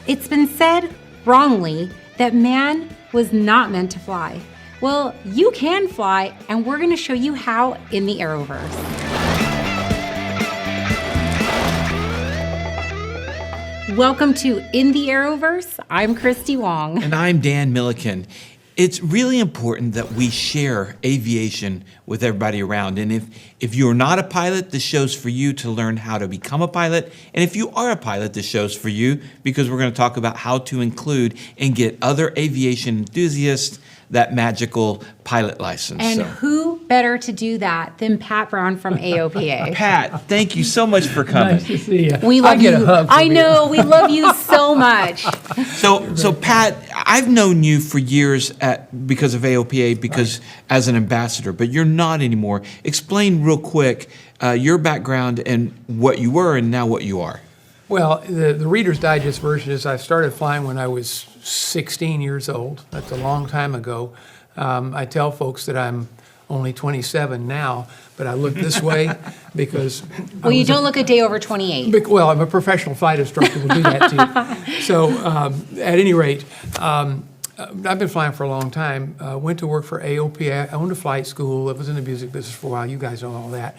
It's been said wrongly that man was not meant to fly. Well, you can fly, and we're going to show you how in the Arrowverse. Welcome to In the Arrowverse. I'm Christy Wong. And I'm Dan Milliken. It's really important that we share aviation with everybody around. And if you're not a pilot, this show's for you to learn how to become a pilot. And if you are a pilot, this show's for you because we're going to talk about how to include and get other aviation enthusiasts that magical pilot license. And who better to do that than Pat Brown from AOPA? Pat, thank you so much for coming. Nice to see you. We love I get you. a hug from I you. know, we love you so much. So Pat, I've known you for years because of AOPA, as an ambassador, but you're not anymore. Explain real quick your background and what you were and now what you are. Well, the Reader's Digest version is I started flying when I was 16 years old. That's a long time ago. I tell folks that I'm only 27 now, but I look this way because... Well, you don't look a day over 28. Well, I'm a professional flight instructor. We'll do that too. So at any rate, I've been flying for a long time. Went to work for AOPA. I owned a flight school. I was in the music business for a while. You guys know all that.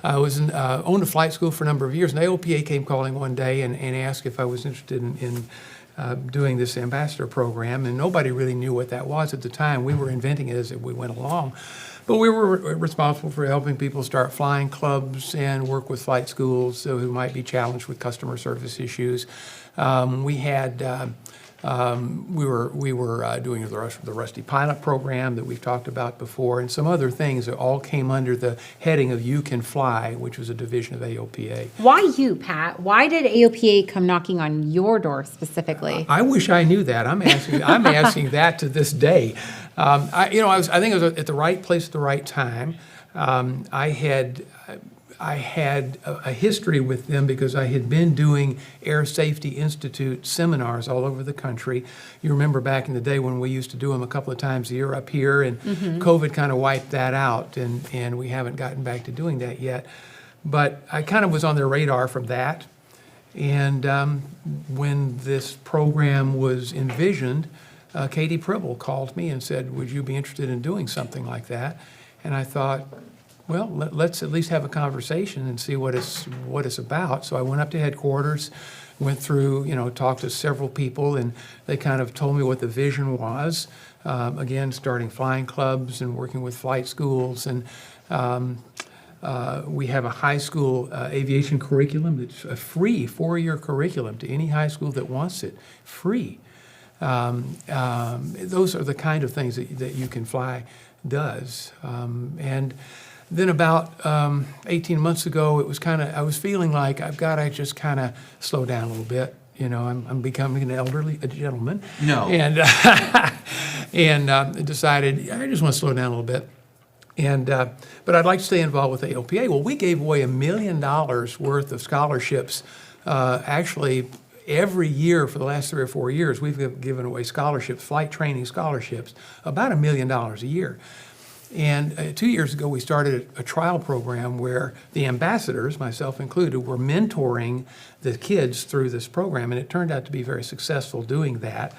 I owned a flight school for a number of years, and AOPA came calling one day and asked if I was interested in doing this ambassador program, and nobody really knew what that was at the time. We were inventing it as we went along. But we were responsible for helping people start flying clubs and work with flight schools who might be challenged with customer service issues. We were doing the Rusty Pilot program that we've talked about before, and some other things that all came under the heading of You Can Fly, which was a division of AOPA. Why you, Pat? Why did AOPA come knocking on your door specifically? I wish I knew that. I'm asking that to this day. I think I was at the right place at the right time. I had a history with them because I had been doing Air Safety Institute seminars all over the country. You remember back in the day when we used to do them a couple of times a year up here, and COVID kind of wiped that out, and we haven't gotten back to doing that yet. But I kind of was on their radar from that. And when this program was envisioned, Katie Pribble called me and said, would you be interested in doing something like that? And I thought, well, let's at least have a conversation and see what it's about. So I went up to headquarters, went through, talked to several people, and they kind of told me what the vision was. Again, starting flying clubs and working with flight schools. And we have a high school aviation curriculum that's a free 4-year curriculum to any high school that wants it, free. Those are the kind of things that You Can Fly does. And then about 18 months ago, it was I was feeling like I've got to just kind of slow down a little bit. I'm becoming a gentleman. No. And decided I just want to slow down a little bit. But I'd like to stay involved with AOPA. Well, we gave away $1 million worth of scholarships. Actually, every year for the last 3 or 4 years, we've given away scholarships, flight training scholarships, about $1 million a year. And 2 years ago, we started a trial program where the ambassadors, myself included, were mentoring the kids through this program, and it turned out to be very successful doing that.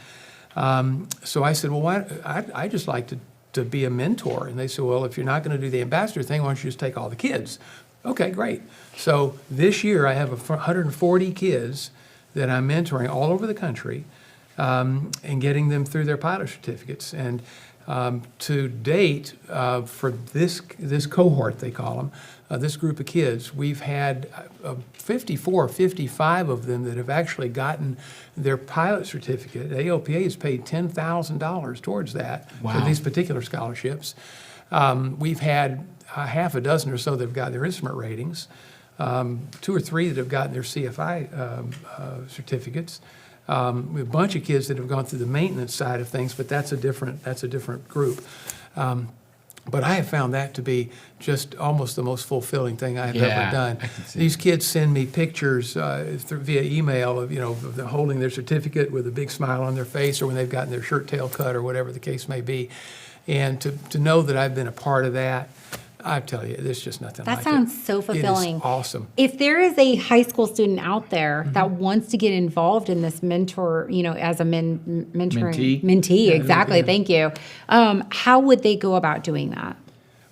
So I said, well, I'd just like to be a mentor. And they said, well, if you're not going to do the ambassador thing, why don't you just take all the kids? Okay, great. So this year, I have 140 kids that I'm mentoring all over the country and getting them through their pilot certificates. And to date, for this cohort, they call them, this group of kids, we've had 54, 55 of them that have actually gotten their pilot certificate. AOPA has paid $10,000 towards that for these particular scholarships. We've had half a dozen or so that have got their instrument ratings, 2 or 3 that have gotten their CFI certificates. We have a bunch of kids that have gone through the maintenance side of things, but that's a different group. But I have found that to be just almost the most fulfilling thing I have ever done. These kids send me pictures via email of of them holding their certificate with a big smile on their face, or when they've gotten their shirt tail cut, or whatever the case may be. And to know that I've been a part of that, I tell you, there's just nothing like it. That sounds so fulfilling. It is awesome. If there is a high school student out there that wants to get involved in this mentor, as a mentoring mentee, exactly. yeah. Thank you. How would they go about doing that?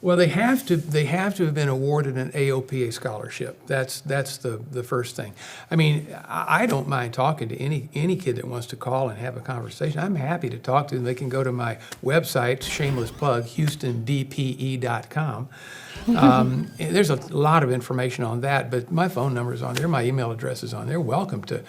Well, they have to have been awarded an AOPA scholarship. That's the first thing. I mean, I don't mind talking to any kid that wants to call and have a conversation. I'm happy to talk to them. They can go to my website, shameless plug, HoustonDPE.com. There's a lot of information on that, but my phone number is on there. My email address is on there. Welcome to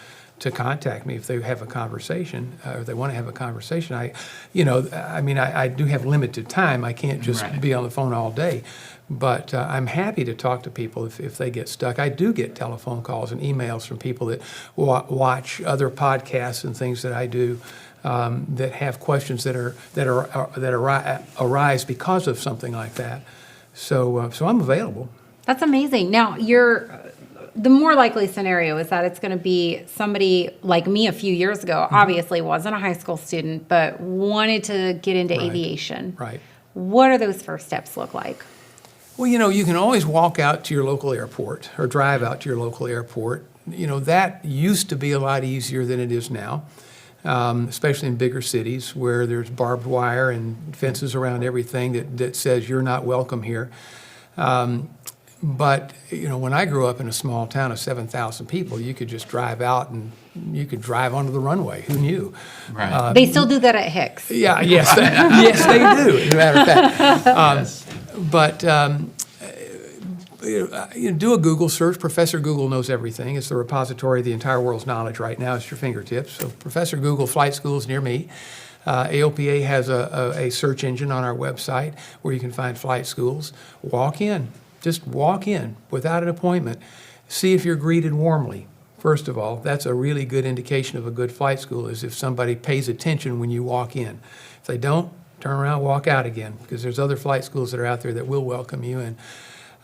contact me if they have a conversation or they want to have a conversation. I do have limited time. I can't just be on the phone all day, but I'm happy to talk to people if they get stuck. I do get telephone calls and emails from people that watch other podcasts and things that I do that have questions that arise because of something like that. So I'm available. That's amazing. Now, the more likely scenario is that it's going to be somebody like me a few years ago, obviously wasn't a high school student, but wanted to get into aviation. Right. What do those first steps look like? Well, you can always walk out to your local airport or drive out to your local airport. That used to be a lot easier than it is now, especially in bigger cities where there's barbed wire and fences around everything that says you're not welcome here. But, when I grew up in a small town of 7,000 people, you could just drive out and you could drive onto the runway. Who knew? Right. They still do that at Hicks. Yeah, yes, yes, they do, as a matter of fact. Do a Google search. Professor Google knows everything. It's the repository of the entire world's knowledge right now. It's your fingertips. So Professor Google flight schools near me. AOPA has a search engine on our website where you can find flight schools. Walk in. Just walk in without an appointment. See if you're greeted warmly. First of all, that's a really good indication of a good flight school is if somebody pays attention when you walk in. If they don't, turn around, walk out again, because there's other flight schools that are out there that will welcome you. And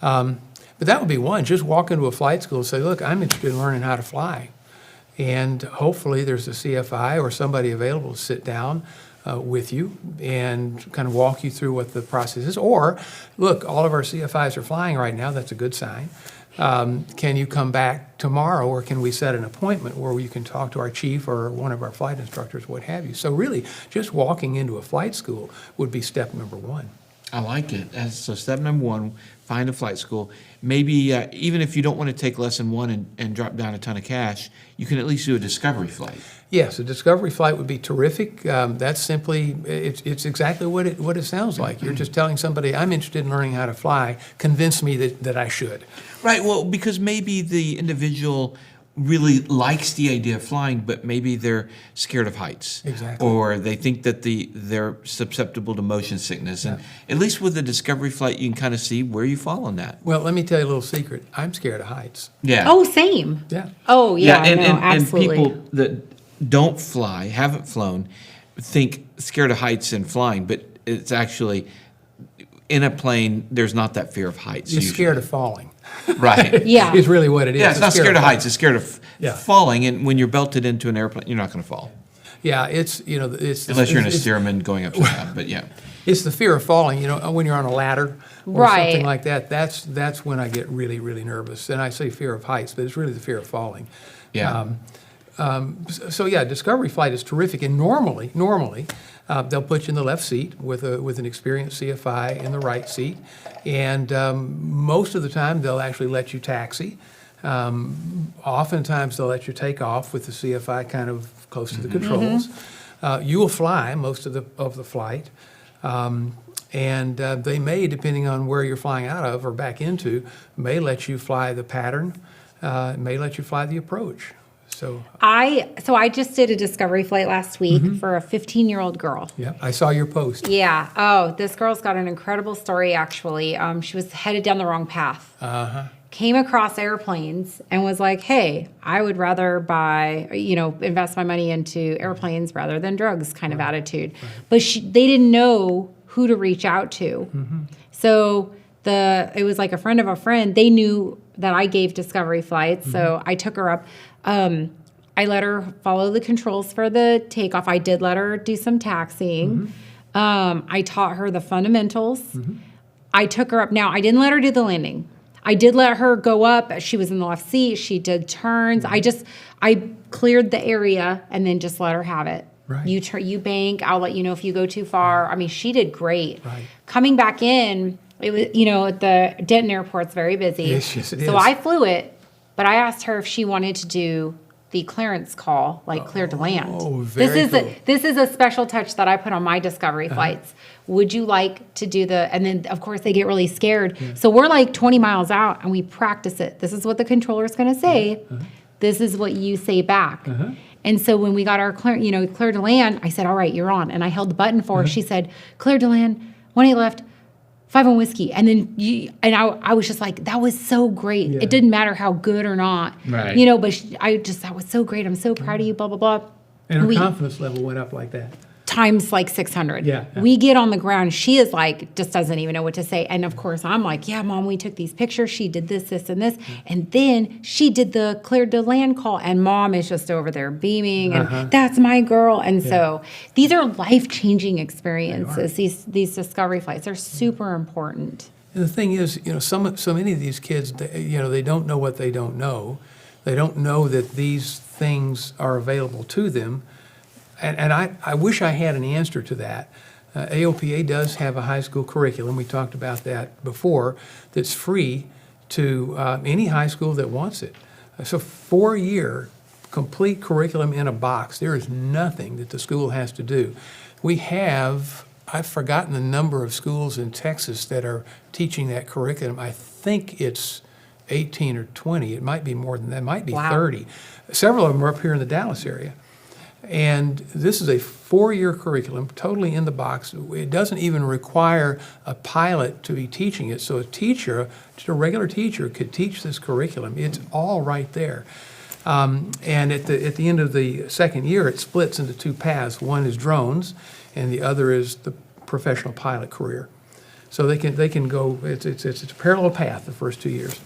but that would be one. Just walk into a flight school and say, look, I'm interested in learning how to fly. And hopefully there's a CFI or somebody available to sit down with you and kind of walk you through what the process is. Or, look, all of our CFIs are flying right now. That's a good sign. Can you come back tomorrow, or can we set an appointment where you can talk to our chief or one of our flight instructors, what have you? So really, just walking into a flight school would be step number one. I like it. So step number one, find a flight school. Maybe even if you don't want to take lesson one and drop down a ton of cash, you can at least do a discovery flight. Yes, a discovery flight would be terrific. That's simply, it's exactly what it sounds like. You're just telling somebody, I'm interested in learning how to fly. Convince me that I should. Right, well, because maybe the individual really likes the idea of flying, but maybe they're scared of heights. Exactly. Or they think that they're susceptible to motion sickness. And at least with the discovery flight, you can kind of see where you fall on that. Well, let me tell you a little secret. I'm scared of heights. Yeah. Oh, same. Yeah. Oh, yeah, and absolutely. people that don't fly, haven't flown, think scared of heights and flying, but it's actually, in a plane, there's not that fear of heights. You're usually. scared of falling. Right. Yeah. It's really what it is. Yeah, it's not scared of heights. It's scared of falling. And when you're belted into an airplane, you're not going to fall. Yeah, it's Unless you're in a Stearman going upside down, but yeah. It's the fear of falling. When you're on a ladder or something like that. That's when I get really, really nervous. And I say fear of heights, but it's really the fear of falling. Yeah. So yeah, discovery flight is terrific. And normally, they'll put you in the left seat with an experienced CFI in the right seat, and most of the time they'll actually let you taxi. Oftentimes they'll let you take off with the CFI kind of close to the controls. You will fly most of the flight, and they may, depending on where you're flying out of or back into, may let you fly the pattern, may let you fly the approach. So I just did a discovery flight last week for a 15-year-old girl. yeah, I saw your post. Yeah. Oh, this girl's got an incredible story, actually. She was headed down the wrong path. Came across airplanes and was like, hey, I would rather invest my money into airplanes rather than drugs kind of attitude. But they didn't know who to reach out to. So it was like a friend of a friend. They knew that I gave discovery flights, so I took her up. I let her follow the controls for the takeoff. I did let her do some taxiing. I taught her the fundamentals. I took her up. Now, I didn't let her do the landing. I did let her go up. She was in the left seat. She did turns. I cleared the area and then just let her have it. Right. You bank. I'll let you know if you go too far. I mean, she did great. Right. Coming back in, it was, at the Denton airport's very busy. Yes, it is. So I flew it, but I asked her if she wanted to do the clearance call, like clear to land. Oh, very cool. This is a special touch that I put on my Discovery flights. Would you like to do and then of course they get really scared. Yeah. So we're like 20 miles out and we practice it. This is what the controller is going to say. This is what you say back. And so when we got our clear to land, I said, all right, you're on. And I held the button for her. She said, clear to land, 18 left, 5 on whiskey. And then I was just like, that was so great. Yeah. It didn't matter how good or not, right. But that was so great. I'm so proud of you, blah, blah, blah. And her confidence level went up like that. Times like 600. Yeah. We get on the ground. She is like, just doesn't even know what to say. And of course, I'm like, yeah, Mom, we took these pictures. She did this, this, and this. And then she did the cleared to land call. And Mom is just over there beaming. And that's my girl. And so these are life-changing experiences. These Discovery flights are super important. And the thing is, so many of these kids, they don't know what they don't know. They don't know that these things are available to them. And I wish I had an answer to that. AOPA does have a high school curriculum, we talked about that before, that's free to any high school that wants it. So 4-year complete curriculum in a box. There is nothing that the school has to do. I've forgotten the number of schools in Texas that are teaching that curriculum. I think it's 18 or 20. It might be more than that. It might be 30. Several of them are up here in the Dallas area. And this is a 4-year curriculum, totally in the box. It doesn't even require a pilot to be teaching it. So a regular teacher could teach this curriculum. It's all right there. And at the end of the second year, it splits into 2 paths. One is drones, and the other is the professional pilot career. So they can go. It's a parallel path the first 2 years.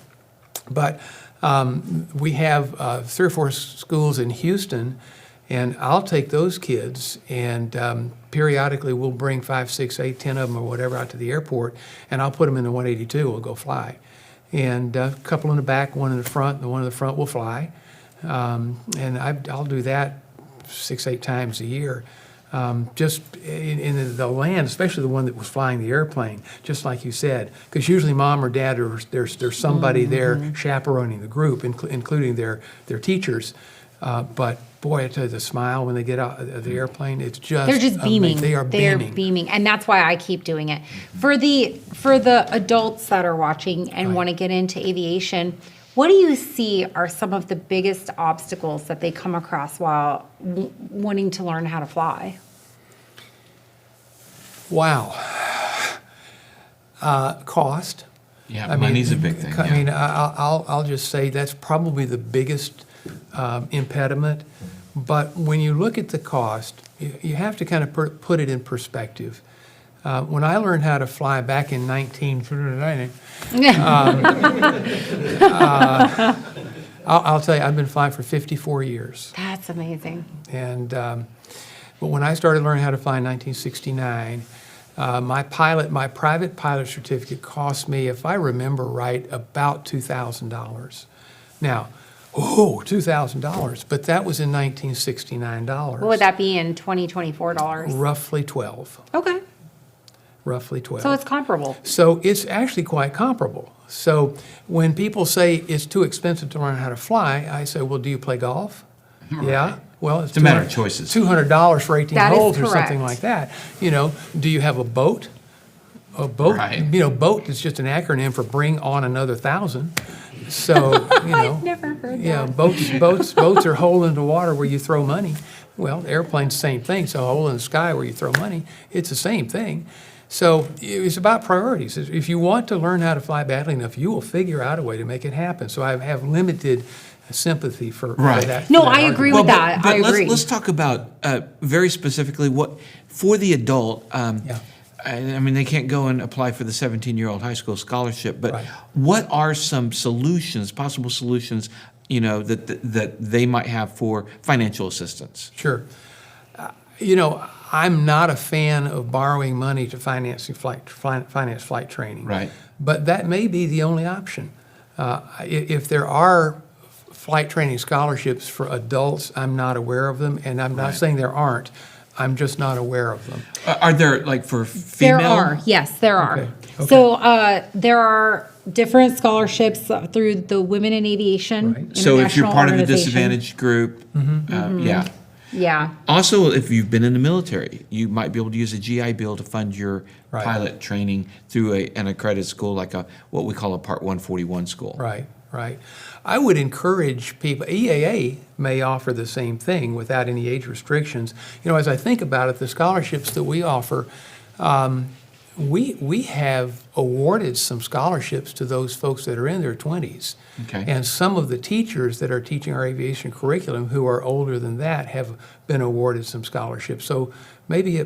But we have 3 or 4 schools in Houston. And I'll take those kids, and periodically we'll bring 5, 6, 8, 10 of them or whatever out to the airport, and I'll put them in the 182. We'll go fly, and a couple in the back, one in the front, and the one in the front will fly. And I'll do that 6, 8 times a year. Just in the land, especially the one that was flying the airplane, just like you said, because usually Mom or Dad or there's somebody there chaperoning the group, including their teachers. But boy, I tell you, the smile when they get out of the airplane, it's just they're just beaming. They are beaming. They're beaming, and that's why I keep doing it. For the adults that are watching and want to get into aviation, what do you see are some of the biggest obstacles that they come across while wanting to learn how to fly? Wow. Cost. Yeah, money's a big thing. I mean, I'll just say that's probably the biggest impediment. But when you look at the cost, you have to kind of put it in perspective. When I learned how to fly back in 1990, I'll tell you, I've been flying for 54 years. That's amazing. And but when I started learning how to fly in 1969, my private pilot certificate cost me, if I remember right, about $2,000. Now, $2,000, but that was in 1969 dollars. What would that be in 2024 dollars? Roughly 12. Okay. Roughly 12. So it's comparable. So it's actually quite comparable. So when people say it's too expensive to learn how to fly, I say, well, do you play golf? Right. Yeah. Well, it's a matter of choices. $200 for 18 That is holes or something correct. like that. Do you have a boat? A boat, Right. Boat is just an acronym for bring on another 1,000. So, I've never heard that. boats are hole in the water where you throw money. Well, airplane's the same thing. So a hole in the sky where you throw money, it's the same thing. So it's about priorities. If you want to learn how to fly badly enough, you will figure out a way to make it happen. So I have limited sympathy for that. No, for that I agree argument. with that. But I agree. Let's talk about very specifically what for the adult. I mean, they can't go and apply for the 17-year-old high school scholarship, but Right. what are some solutions, possible solutions, that they might have for financial assistance? Sure. I'm not a fan of borrowing money to finance flight training. Right. But that may be the only option. If there are flight training scholarships for adults, I'm not aware of them, and I'm not saying there aren't. I'm just not aware of them. Are there, like, for female? There are, yes, there are. Okay. So there are different scholarships through the Women in Aviation Right. So if you're International part of the Organization. disadvantaged group, yeah. Yeah. Also, if you've been in the military, you might be able to use a GI Bill to fund your Right. pilot training through an accredited school, like what we call a Part 141 school. Right, right. I would encourage people, EAA may offer the same thing without any age restrictions. You know, as I think about it, the scholarships that we offer, we have awarded some scholarships to those folks that are in their 20s. Okay. And some of the teachers that are teaching our aviation curriculum who are older than that have been awarded some scholarships. So maybe I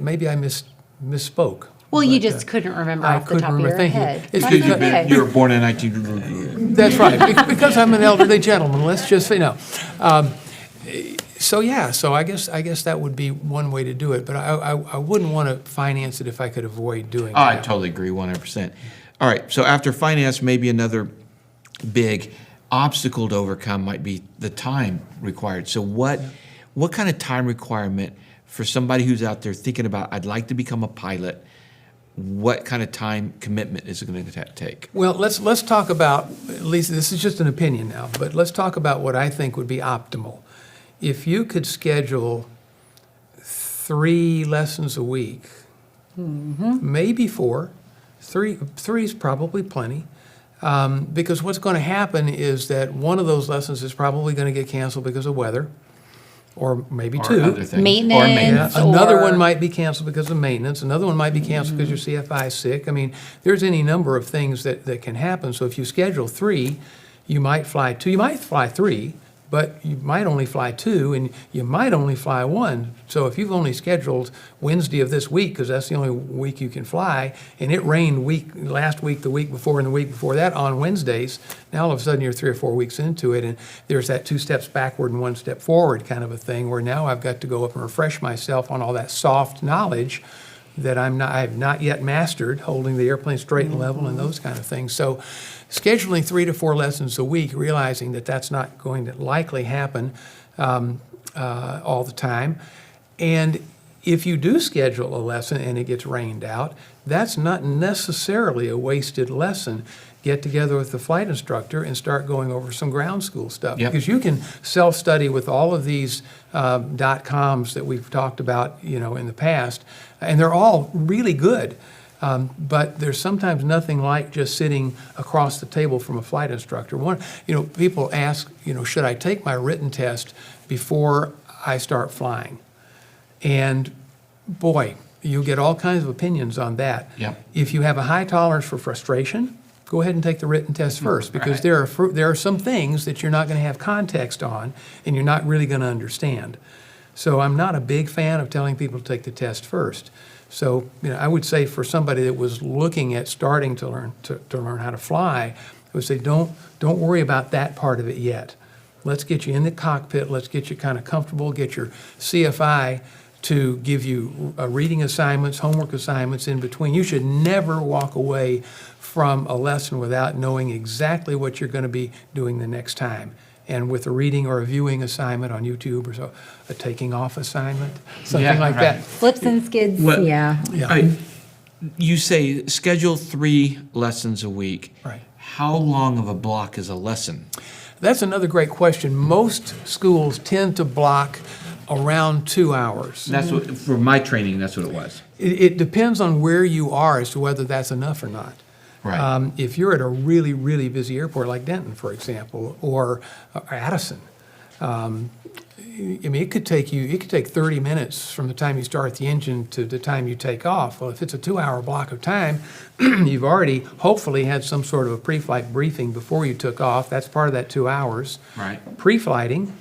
misspoke. Well, you But, just couldn't remember I off the couldn't top of remember. your Thank you. head. It's That's because okay. You were born in 19... That's right, because I'm an elderly gentleman, let's just say no. So I guess that would be one way to do it, but I wouldn't want to finance it if I could avoid doing I that. totally agree, 100%. All right, so after finance, maybe another big obstacle to overcome might be the time required. So what kind of time requirement for somebody who's out there thinking about, I'd like to become a pilot, what kind of time commitment is it going to take? Well, let's talk about, at least this is just an opinion now, but let's talk about what I think would be optimal. If you could schedule 3 lessons a week, maybe 4, 3 is probably plenty, because what's going to happen is that one of those lessons is probably going to get canceled because of weather, or maybe Or 2. other things. Maintenance. Or Yeah, maintenance. another or- one might be canceled because of maintenance. Another one might be canceled because your CFI is sick. I mean, there's any number of things that can happen. So if you schedule 3, you might fly 2. You might fly 3, but you might only fly 2, and you might only fly 1. So if you've only scheduled Wednesday of this week, because that's the only week you can fly, and it rained last week, the week before, and the week before that on Wednesdays, now all of a sudden you're 3 or 4 weeks into it, and there's that 2 steps backward and 1 step forward kind of a thing, where now I've got to go up and refresh myself on all that soft knowledge that I have not yet mastered, holding the airplane straight and level and those kind of things. So scheduling 3 to 4 lessons a week, realizing that that's not going to likely happen all the time. And if you do schedule a lesson and it gets rained out, that's not necessarily a wasted lesson. Get together with the flight instructor and start going over some ground school stuff. Yep. Because you can self-study with all of these .coms that we've talked about, in the past, and they're all really good. But there's sometimes nothing like just sitting across the table from a flight instructor. People ask, should I take my written test before I start flying? And boy, you get all kinds of opinions on that. Yep. If you have a high tolerance for frustration, go ahead and take the written test first, because Right. there are some things that you're not going to have context on, and you're not really going to understand. So I'm not a big fan of telling people to take the test first. So I would say for somebody that was looking at starting to learn how to fly, I would say don't worry about that part of it yet. Let's get you in the cockpit. Let's get you kind of comfortable. Get your CFI to give you reading assignments, homework assignments in between. You should never walk away from a lesson without knowing exactly what you're going to be doing the next time. And with a reading or a viewing assignment on YouTube, or so, a taking off assignment, something Yeah, like right. that. Flips and skids, What- yeah. Yeah. All right, you say schedule 3 lessons a week. Right. How long of a block is a lesson? That's another great question. Most schools tend to block around 2 hours. That's what, for my training, that's what it was. It depends on where you are as to whether that's enough or not. Right. If you're at a really, really busy airport like Denton, for example, or Addison, it could take 30 minutes from the time you start the engine to the time you take off. Well, if it's a 2-hour block of time, you've already hopefully had some sort of a pre-flight briefing before you took off. That's part of that 2 hours. Right. Pre-flighting,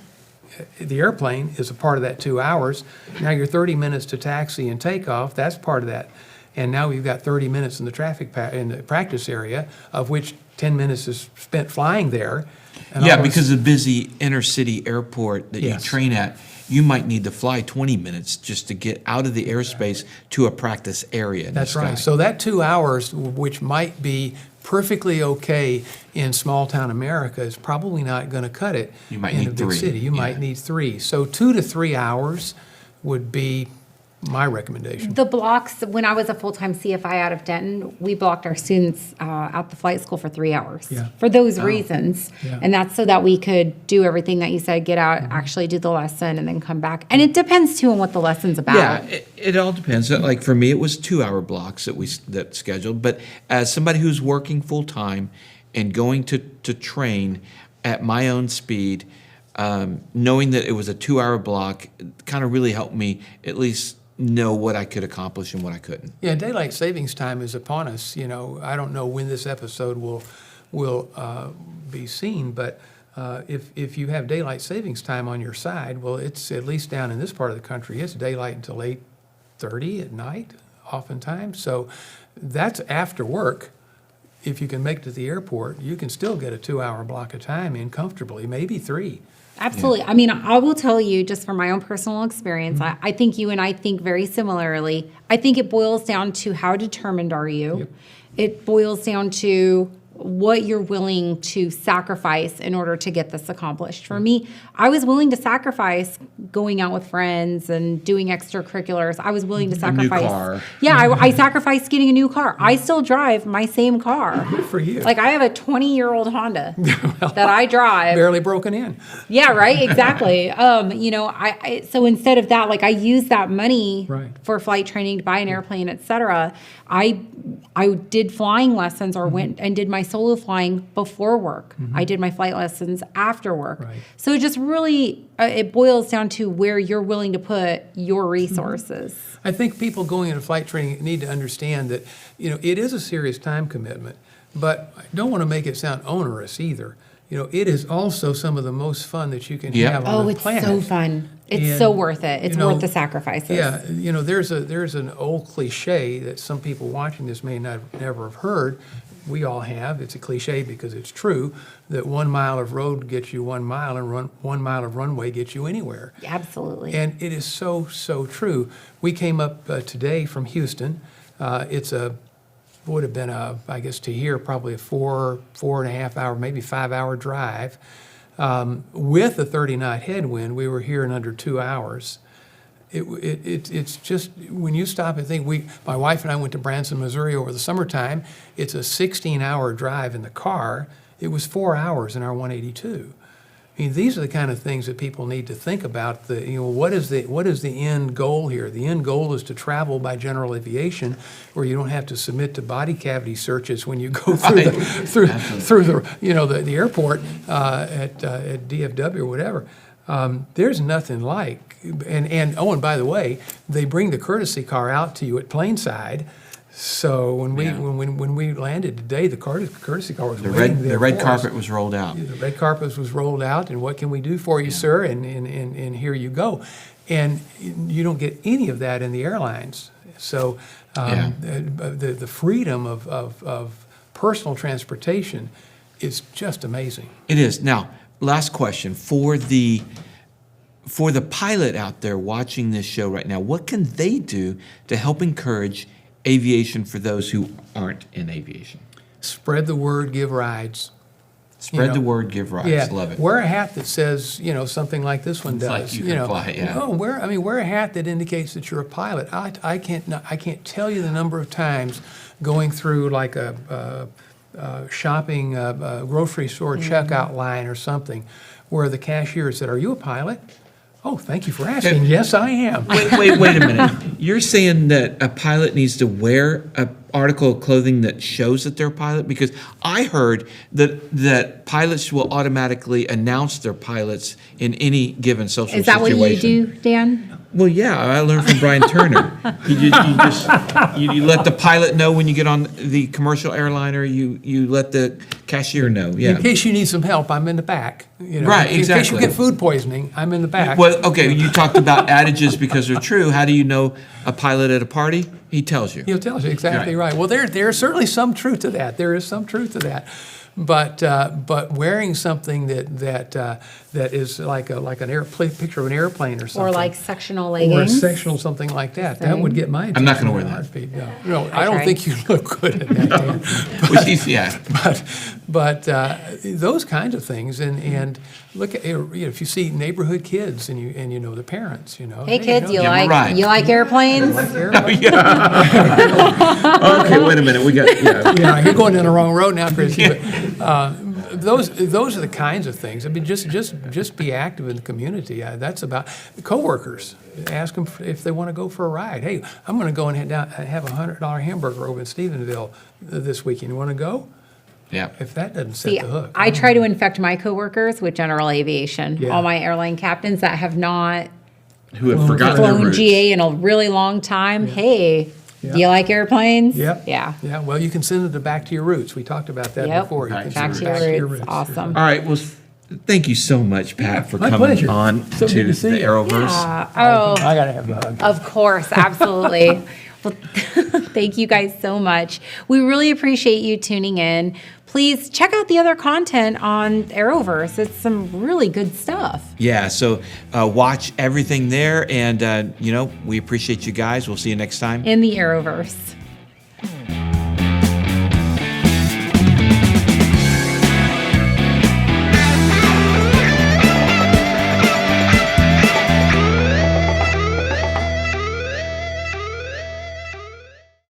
the airplane is a part of that 2 hours. Now you're 30 minutes to taxi and takeoff. That's part of that. And now we've got 30 minutes in the in the practice area, of which 10 minutes is spent flying there. And Yeah, all because of the busy inner city airport that Yes. you train at, you might need to fly 20 minutes just to get out of the airspace to a practice area in That's the sky. right. So that 2 hours, which might be perfectly okay in small town America, is probably not going to cut it You might in need a big 3, city. You might yeah. need 3. So 2 to 3 hours would be my recommendation. The blocks, when I was a full-time CFI out of Denton, we blocked our students at the flight school for 3 hours. Yeah. For those reasons. Yeah. And that's so that we could do everything that you said, get out, actually do the lesson, and then come back. And it depends too on what the lesson's about. Yeah, it all depends. Like for me, it was 2-hour blocks that scheduled. But as somebody who's working full time and going to train at my own speed, knowing that it was a 2-hour block kind of really helped me at least know what I could accomplish and what I couldn't. Yeah, daylight savings time is upon us. You know, I don't know when this episode will be seen, but if you have daylight savings time on your side, well, it's at least down in this part of the country, it's daylight until 8:30 at night, oftentimes. So that's after work. If you can make it to the airport, you can still get a 2-hour block of time in comfortably, maybe 3. Absolutely. I mean, I will tell you just from my own personal experience, I think you and I think very similarly. I think it boils down to how determined are you? Yep. It boils down to what you're willing to sacrifice in order to get this accomplished. For me, I was willing to sacrifice going out with friends and doing extracurriculars. I was willing to sacrifice. car. Yeah, I sacrificed getting a new car. I still drive my same car. Good for you. Like I have a 20-year-old Honda that I drive. Barely broken in. Yeah, right. Exactly. You know, I so instead of that, like I use that money Right. for flight training to buy an airplane, et cetera. I did flying lessons or went and did my solo flying before work. I did my flight lessons after work. Right. So it just really it boils down to where you're willing to put your resources. I think people going into flight training need to understand that, you know, it is a serious time commitment, but I don't want to make it sound onerous either. You know, it is also some of the most fun that you can Yeah. have on Oh, the it's planet. so fun. It's And, so worth it. It's you know, worth the sacrifices. Yeah, you know, there's an old cliche that some people watching this may never have heard. We all have. It's a cliche because it's true that 1 mile of road gets you 1 mile, and 1 mile of runway gets you anywhere. Absolutely. And it is so true. We came up today from Houston. It's would have been I guess to here, probably a 4.5 hour, maybe 5 hour drive. With a 30-knot headwind, we were here in under 2 hours. It's just, when you stop and think, my wife and I went to Branson, Missouri over the summertime. It's a 16-hour drive in the car. It was 4 hours in our 182. I mean, these are the kind of things that people need to think about. What is the end goal here? The end goal is to travel by general aviation, where you don't have to submit to body cavity searches when you go through the airport at DFW or whatever. There's nothing like, and by the way, they bring the courtesy car out to you at Plainside. So when we landed today, the courtesy car was waiting there. The red for carpet us. was rolled out. The red carpet was rolled out, and what can we do for you, sir? And here you go. And you don't get any of that in the airlines. So the freedom of personal transportation is just amazing. It is. Now, last question. For the pilot out there watching this show right now, what can they do to help encourage aviation for those who aren't in aviation? Spread the word, give rides. Spread the word, give rides. Yeah, Love it. wear a hat that says, something like this one It's does. like you can fly, yeah. No, wear a hat that indicates that you're a pilot. I can't tell you the number of times going through like a shopping grocery store checkout line or something, where the cashier said, "Are you a pilot?" "Oh, thank you for asking. Yes, I am." Wait a minute. You're saying that a pilot needs to wear an article of clothing that shows that they're a pilot? Because I heard that pilots will automatically announce their pilots in any given social situation. Is that what you do, Dan? Well, yeah, I learned from Brian Turner. You let the pilot know when you get on the commercial airliner. You let the cashier know. Yeah. In case you need some help, I'm in the back. Right, In case exactly. you get food poisoning, I'm in the back. Well, okay, you talked about adages because they're true. How do you know a pilot at a party? He tells you. He'll tell you exactly right. Well, there's certainly some truth to that. There is some truth to that. but wearing something that is like an airplane picture of an airplane or something, Or like sectional or a leggings. sectional something like that would get my attention. I'm not gonna wear in a that. heartbeat. No, I don't tried. think you look good in that. Dan. Well, yeah. But those kinds of things, and look at, if you see neighborhood kids and you know the parents, Hey kids, you Yeah, like right. you like airplanes? Okay, wait a minute. We got Yeah, you're going down the wrong road now, Chris. But, those are the kinds of things. I mean, just be active in the community. That's about coworkers. Ask them if they want to go for a ride. Hey, I'm going to go and have a $100 hamburger over in Stephenville this weekend. You want to go? Yeah. If that doesn't set See, the hook. I try to infect my coworkers with general aviation. Yeah. All my airline captains that have not Who have forgotten their flown roots. GA in a really long time. Hey, Yeah. do you like airplanes? Yep. Yeah. Yeah, well, you can send it back to your roots. We talked about that Yep. before. You Back can to send Back it to your roots. Awesome. All right. Well, thank you so much, Pat, for my coming pleasure. on So to good to the see you. Arrowverse. Oh, I got to have a hug. of course, absolutely. Well, thank you guys so much. We really appreciate you tuning in. Please check out the other content on Arrowverse. It's some really good stuff. Yeah. So watch everything there, and we appreciate you guys. We'll see you next time. In the Arrowverse.